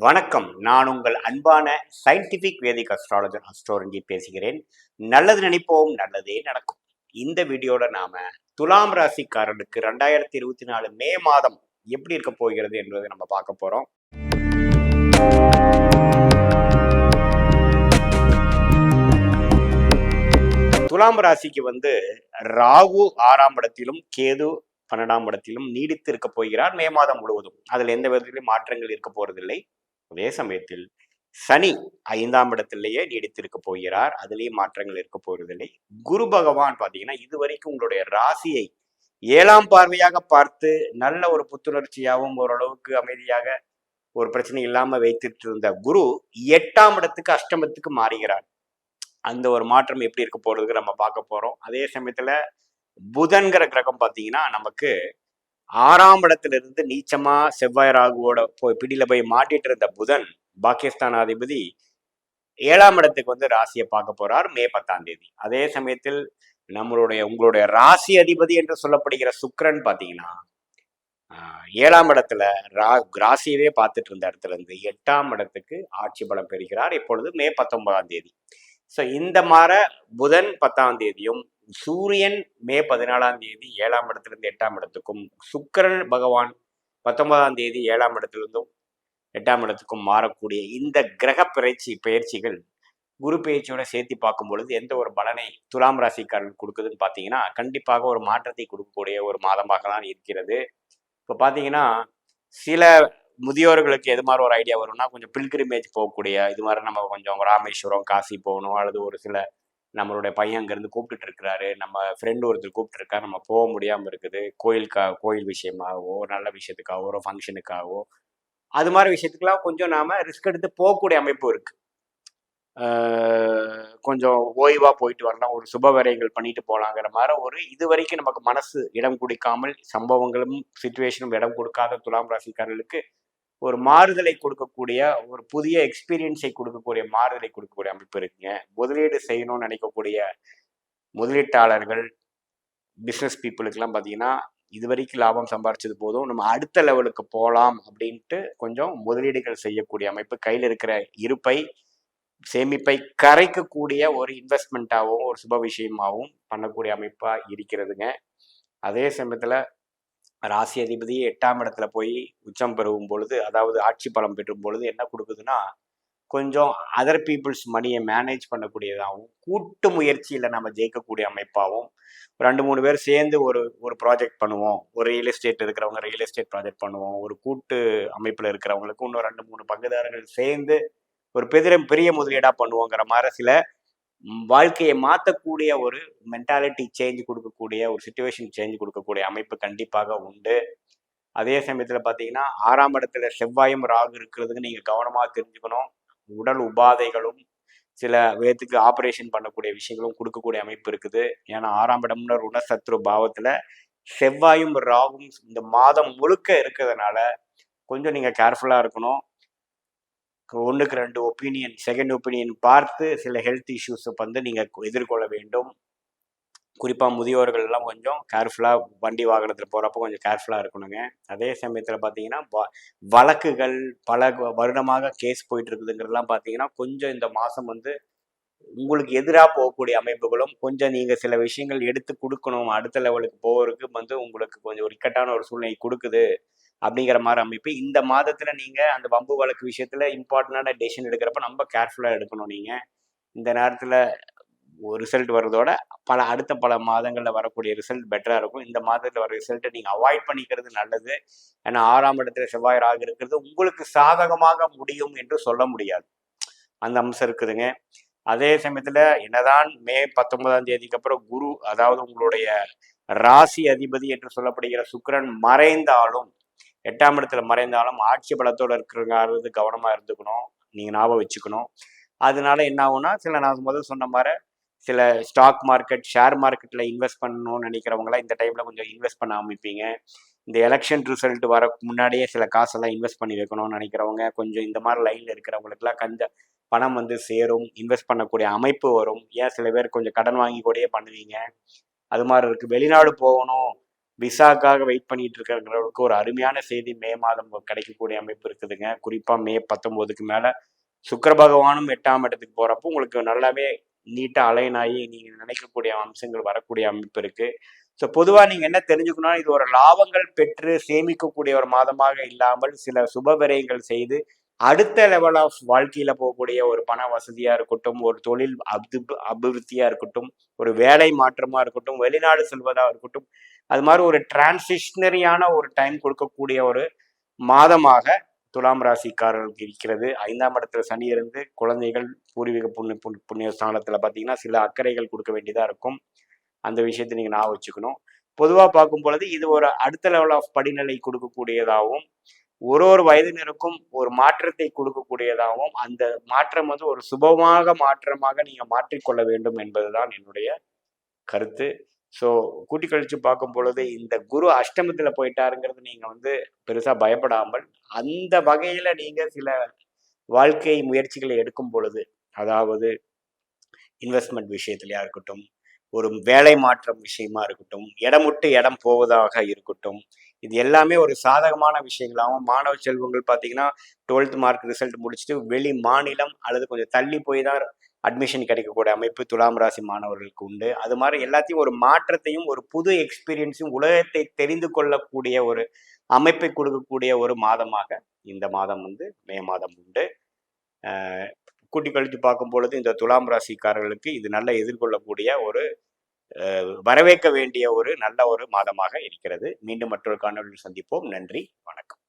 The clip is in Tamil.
வணக்கம். நான் உங்கள் அன்பான சயின்டிபிக் வேதிக் அஸ்ட்ராலஜர் அஸ்ட்ரோரஞ்சி பேசுகிறேன். நல்லது நினைப்போம், நல்லதே நடக்கும். இந்த வீடியோல நாம துலாம் ராசிக்காரர்களுக்கு 2024 மே மாதம் எப்படி இருக்க போகிறது என்பதை நம்ம பார்க்க போறோம். துலாம் ராசிக்கு ராகு 6ஆம் இடத்திலும் கேது 12ஆம் இடத்திலும் நீடித்து இருக்க போகிறார் மே மாதம் முழுவதும். அதில் எந்த விதத்திலும் மாற்றங்கள் இருக்க போறதில்லை. அதே சமயத்தில் சனி 5ஆம் இடத்திலேயே நீடித்திருக்க போகிறார். அதிலேயும் மாற்றங்கள் இருக்க போவதில்லை. குரு பகவான் பார்த்தீங்கன்னா இதுவரைக்கும் உங்களுடைய ராசியை 7ஆம் பார்வையாக பார்த்து நல்ல ஒரு புத்துணர்ச்சியாகவும் ஓரளவுக்கு அமைதியாக ஒரு பிரச்சனை இல்லாம வைத்துட்டு இருந்த குரு 8ஆம் இடத்துக்கு அஷ்டமத்துக்கு மாறுகிறார். அந்த ஒரு மாற்றம் எப்படி இருக்க போறதுக்கு நம்ம பார்க்க போறோம். அதே சமயத்துல புதன்கிற கிரகம் பார்த்தீங்கன்னா நமக்கு 6ஆம் இடத்திலிருந்து நீச்சமா செவ்வாய் ராகுவோட பிடியில போய் மாட்டிட்டு இருந்த புதன் பாகிஸ்தானாதிபதி 7ஆம் இடத்துக்கு ராசியை பார்க்க போறார் மே 10ஆம் தேதி. அதே சமயத்தில் உங்களுடைய ராசி அதிபதி என்று சொல்லப்படுகிற சுக்கிரன் பார்த்தீங்கன்னா 7ஆம் இடத்துல ராசியவே பார்த்துட்டு இருந்த இடத்துல இருந்து 8ஆம் இடத்துக்கு ஆட்சி பலம் பெறுகிறார் இப்பொழுது மே 19ஆம் தேதி. ஸோ இந்த மாதிரி புதன் 10ஆம் தேதியும் சூரியன் மே 14ஆம் தேதி 7ஆம் இடத்திலிருந்து 8ஆம் இடத்துக்கும் சுக்கிரன் பகவான் 19ஆம் தேதி 7ஆம் இடத்திலிருந்தும் 8ஆம் இடத்துக்கும் மாறக்கூடிய இந்த கிரக பயிற்சிகள் குரு பயிற்சியோட சேர்த்து பார்க்கும் பொழுது எந்த ஒரு பலனை துலாம் ராசிக்காரன் கொடுக்குதுன்னு பார்த்தீங்கன்னா கண்டிப்பாக ஒரு மாற்றத்தை கொடுக்கக்கூடிய ஒரு மாதமாக தான் இருக்கிறது. இப்போ பார்த்தீங்கன்னா சில முதியோர்களுக்கு எது மாதிரி ஒரு ஐடியா வரும்னா கொஞ்சம் பில்கிரிமேஜ் போகக்கூடிய இது மாதிரி நம்ம கொஞ்சம் ராமேஸ்வரம் காசி போகணும், அல்லது ஒரு சில நம்மளுடைய பையன் அங்கேருந்து கூப்பிட்டுட்டு இருக்கிறாரு, நம்ம ஃப்ரெண்டு ஒருத்தர் கூப்பிட்டுருக்காரு, நம்ம போக முடியாமல் இருக்குது, கோயில் விஷயமாகவோ நல்ல விஷயத்துக்காகவோ ஒரு ஃபங்க்ஷனுக்காகவோ அது மாதிரி விஷயத்துக்கெல்லாம் கொஞ்சம் நாம ரிஸ்க் எடுத்து போகக்கூடிய அமைப்பு இருக்கு. கொஞ்சம் ஓய்வா போயிட்டு வரலாம், ஒரு சுப விரயங்கள் பண்ணிட்டு போகலாங்கிற மாதிரி ஒரு இது வரைக்கும் நமக்கு மனசு இடம் கொடுக்காமல் சம்பவங்களும் சுச்சுவேஷனும் இடம் கொடுக்காத துலாம் ராசிக்காரர்களுக்கு ஒரு மாறுதலை கொடுக்கக்கூடிய ஒரு புதிய எக்ஸ்பீரியன்ஸை கொடுக்கக்கூடிய மாறுதலை கொடுக்கக்கூடிய அமைப்பு இருக்குங்க. முதலீடு செய்யணும்னு நினைக்கக்கூடிய முதலீட்டாளர்கள் பிஸ்னஸ் பீப்புளுக்கெல்லாம் பார்த்தீங்கன்னா இது வரைக்கும் லாபம் சம்பாரிச்சது போதும், நம்ம அடுத்த லெவலுக்கு போகலாம் அப்படின்ட்டு கொஞ்சம் முதலீடுகள் செய்யக்கூடிய அமைப்பு, கையில் இருக்கிற இருப்பை சேமிப்பை கரைக்கக்கூடிய ஒரு இன்வெஸ்ட்மெண்ட்டாகவும் ஒரு சுப விஷயமாகவும் பண்ணக்கூடிய அமைப்பாக இருக்கிறதுங்க. அதே சமயத்தில் ராசி அதிபதி 8ஆம் இடத்துல போய் உச்சம் பெறும் பொழுது, அதாவது ஆட்சி பலம் பெறும் பொழுது என்ன கொடுக்குதுன்னா கொஞ்சம் அதர் பீப்புள்ஸ் மணியை மேனேஜ் பண்ணக்கூடியதாகவும் கூட்டு முயற்சியில் நம்ம ஜெயிக்கக்கூடிய அமைப்பாகவும் 2-3 பேர் சேர்ந்து ஒரு ப்ராஜெக்ட் பண்ணுவோம், ஒரு ரியல் எஸ்டேட் இருக்கிறவங்க ரியல் எஸ்டேட் ப்ராஜெக்ட் பண்ணுவோம், ஒரு கூட்டு அமைப்பில் இருக்கிறவங்களுக்கு இன்னும் 2-3 பங்குதாரர்கள் சேர்ந்து ஒரு பெரிய முதலீடாக பண்ணுவோங்கிற மாதிரி சில வாழ்க்கையை மாற்றக்கூடிய ஒரு மென்டாலிட்டி சேஞ்ச் கொடுக்கக்கூடிய ஒரு சிச்சுவேஷன் சேஞ்ச் கொடுக்கக்கூடிய அமைப்பு கண்டிப்பாக உண்டு. அதே சமயத்தில் பார்த்தீங்கன்னா 6ஆம் இடத்துல செவ்வாயும் ராகு இருக்கிறதுக்கு நீங்கள் கவனமாக தெரிஞ்சுக்கணும். உடல் உபாதைகளும் சில விதத்துக்கு ஆப்ரேஷன் பண்ணக்கூடிய விஷயங்களும் கொடுக்கக்கூடிய அமைப்பு இருக்குது. ஏன்னா 6ஆம் இடம்னு ருணசத்ரு பாவத்தில் செவ்வாயும் ராகும் இந்த மாதம் முழுக்க இருக்கிறதுனால கொஞ்சம் நீங்கள் கேர்ஃபுல்லாக இருக்கணும். 1க்கு 2 ஒப்பீனியன் செகண்ட் ஒப்பீனியன் பார்த்து சில ஹெல்த் இஷ்யூஸை நீங்கள் எதிர்கொள்ள வேண்டும். குறிப்பாக முதியோர்கள் எல்லாம் கொஞ்சம் கேர்ஃபுல்லாக வண்டி வாகனத்தில் போகிறப்போ கொஞ்சம் கேர்ஃபுல்லாக இருக்கணுங்க. அதே சமயத்தில் பார்த்தீங்கன்னா வழக்குகள் பல வருடமாக கேஸ் போயிட்டு இருக்குதுங்கிறதுலாம் பார்த்தீங்கன்னா கொஞ்சம் இந்த மாதம் உங்களுக்கு எதிராக போகக்கூடிய அமைப்புகளும் கொஞ்சம் நீங்கள் சில விஷயங்கள் எடுத்து கொடுக்கணும், அடுத்த லெவலுக்கு போகிறதுக்கு உங்களுக்கு கொஞ்சம் ஒரு இக்கட்டான ஒரு சூழ்நிலை கொடுக்குது அப்படிங்கிற மாதிரி அமைப்பு. இந்த மாதத்தில் நீங்கள் அந்த வம்பு வழக்கு விஷயத்தில் இம்பார்ட்டண்டான டெசிஷன் எடுக்கிறப்ப ரொம்ப கேர்ஃபுல்லாக எடுக்கணும். நீங்கள் இந்த நேரத்தில் ஒரு ரிசல்ட் வர்றதோட அடுத்த பல மாதங்களில் வரக்கூடிய ரிசல்ட் பெட்டராக இருக்கும். இந்த மாதத்தில் வர ரிசல்ட்டை நீங்கள் அவாய்ட் பண்ணிக்கிறது நல்லது. ஏன்னா 6ஆம் இடத்துல செவ்வாய் ராகு இருக்கிறது உங்களுக்கு சாதகமாக முடியும் என்று சொல்ல முடியாது, அந்த அம்சம் இருக்குதுங்க. அதே சமயத்தில் என்னதான் மே 19ஆம் தேதிக்கு அப்புறம் குரு, அதாவது உங்களுடைய ராசி அதிபதி என்று சொல்லப்படுகிற சுக்கிரன் மறைந்தாலும் 8ஆம் இடத்துல மறைந்தாலும் ஆட்சி பலத்தோடு இருக்கிறங்கிறது கவனமாக இருந்துக்கணும், நீங்கள் ஞாபகம் வச்சுக்கணும். அதனால என்ன ஆகும்னா நான் முதல் சொன்ன மாதிரி சில ஸ்டாக் மார்க்கெட் ஷேர் மார்க்கெட்டில் இன்வெஸ்ட் பண்ணணும்னு நினைக்கிறவங்களாம் இந்த டைமில் கொஞ்சம் இன்வெஸ்ட் பண்ண ஆரம்பிப்பீங்க. இந்த எலெக்ஷன் ரிசல்ட் வர முன்னாடியே சில காசெல்லாம் இன்வெஸ்ட் பண்ணி வைக்கணும்னு நினைக்கிறவங்க கொஞ்சம் இந்த மாதிரி லைனில் இருக்கிறவங்களுக்குலாம் கொஞ்சம் பணம் சேரும், இன்வெஸ்ட் பண்ணக்கூடிய அமைப்பு வரும். ஏன் சில பேர் கொஞ்சம் கடன் வாங்கி கூடயே பண்ணுவீங்க, அது மாதிரி இருக்குது. வெளிநாடு போகணும் விசாக்காக வெயிட் பண்ணிட்டு இருக்கிறவங்களுக்கு ஒரு அருமையான செய்தி மே மாதம் கிடைக்கக்கூடிய அமைப்பு இருக்குதுங்க. குறிப்பா மே 19க்கு மேல சுக்கிர பகவானும் 8ஆம் இடத்துக்கு போறப்போ உங்களுக்கு நல்லாவே நீட்டா அலைன் ஆகி நீங்க நினைக்கக்கூடிய அம்சங்கள் வரக்கூடிய அமைப்பு இருக்கு. ஸோ பொதுவா நீங்க என்ன தெரிஞ்சுக்கணும்னா, இது ஒரு லாபங்கள் பெற்று சேமிக்கக்கூடிய ஒரு மாதமாக இல்லாமல், சில சுப விரயங்கள் செய்து அடுத்த லெவல் ஆஃப் வாழ்க்கையில போகக்கூடிய ஒரு பண வசதியா இருக்கட்டும், ஒரு தொழில் அபிவிருத்தியா இருக்கட்டும், ஒரு வேலை மாற்றமா இருக்கட்டும், வெளிநாடு செல்வதா இருக்கட்டும், அது மாதிரி ஒரு டிரான்சிஷனரியான ஒரு டைம் கொடுக்கக்கூடிய ஒரு மாதமாக துலாம் ராசிக்காரர்களுக்கு இருக்கிறது. 5ஆம் இடத்துல சனி இருந்து குழந்தைகள் பூர்வீக புண்ணிய ஸ்தானத்துல பார்த்தீங்கன்னா சில அக்கறைகள் கொடுக்க வேண்டியதா இருக்கும். அந்த விஷயத்தை நீங்க ஞாபகம் வச்சுக்கணும். பொதுவா பார்க்கும் பொழுது இது ஒரு அடுத்த லெவல் ஆஃப் படிநிலை கொடுக்கக்கூடியதாகவும், ஒரு வயதினருக்கும் ஒரு மாற்றத்தை கொடுக்கக்கூடியதாகவும், அந்த மாற்றம் வந்து ஒரு மாற்றமாக நீங்க மாற்றிக்கொள்ள வேண்டும் என்பதுதான் என்னுடைய கருத்து. ஸோ கூட்டி கழிச்சு பார்க்கும் பொழுது இந்த குரு அஷ்டமத்துல போயிட்டாருங்கிறது நீங்க வந்து பெருசா பயப்படாமல், அந்த வகையில நீங்க சில வாழ்க்கை முயற்சிகளை எடுக்கும் பொழுது, அதாவது இன்வெஸ்ட்மெண்ட் விஷயத்திலயா இருக்கட்டும், ஒரு வேலை மாற்றம் விஷயமா இருக்கட்டும், இடம் விட்டு இடம் போவதாக இருக்கட்டும், இது எல்லாமே ஒரு சாதகமான விஷயங்களாகவும் மாணவ செல்வங்கள் பார்த்தீங்கன்னா 12th மார்க் ரிசல்ட் முடிச்சுட்டு வெளி மாநிலம் அல்லது கொஞ்சம் தள்ளி போய் தான் அட்மிஷன் கிடைக்கக்கூடிய அமைப்பு துலாம் ராசி மாணவர்களுக்கு உண்டு. அது மாதிரி எல்லாத்தையும் ஒரு மாற்றத்தையும் ஒரு புது எக்ஸ்பீரியன்ஸையும் உலகத்தை தெரிந்து கொள்ளக்கூடிய ஒரு அமைப்பை கொடுக்கக்கூடிய ஒரு மாதமாக இந்த மாதம் வந்து மே மாதம் உண்டு. கூட்டி கழித்து பார்க்கும் பொழுது இந்த துலாம் ராசிக்காரர்களுக்கு இது நல்ல எதிர்கொள்ளக்கூடிய ஒரு வரவேற்க வேண்டிய ஒரு நல்ல ஒரு மாதமாக இருக்கிறது. மீண்டும் மற்றொரு காணொலியில் சந்திப்போம். நன்றி, வணக்கம்.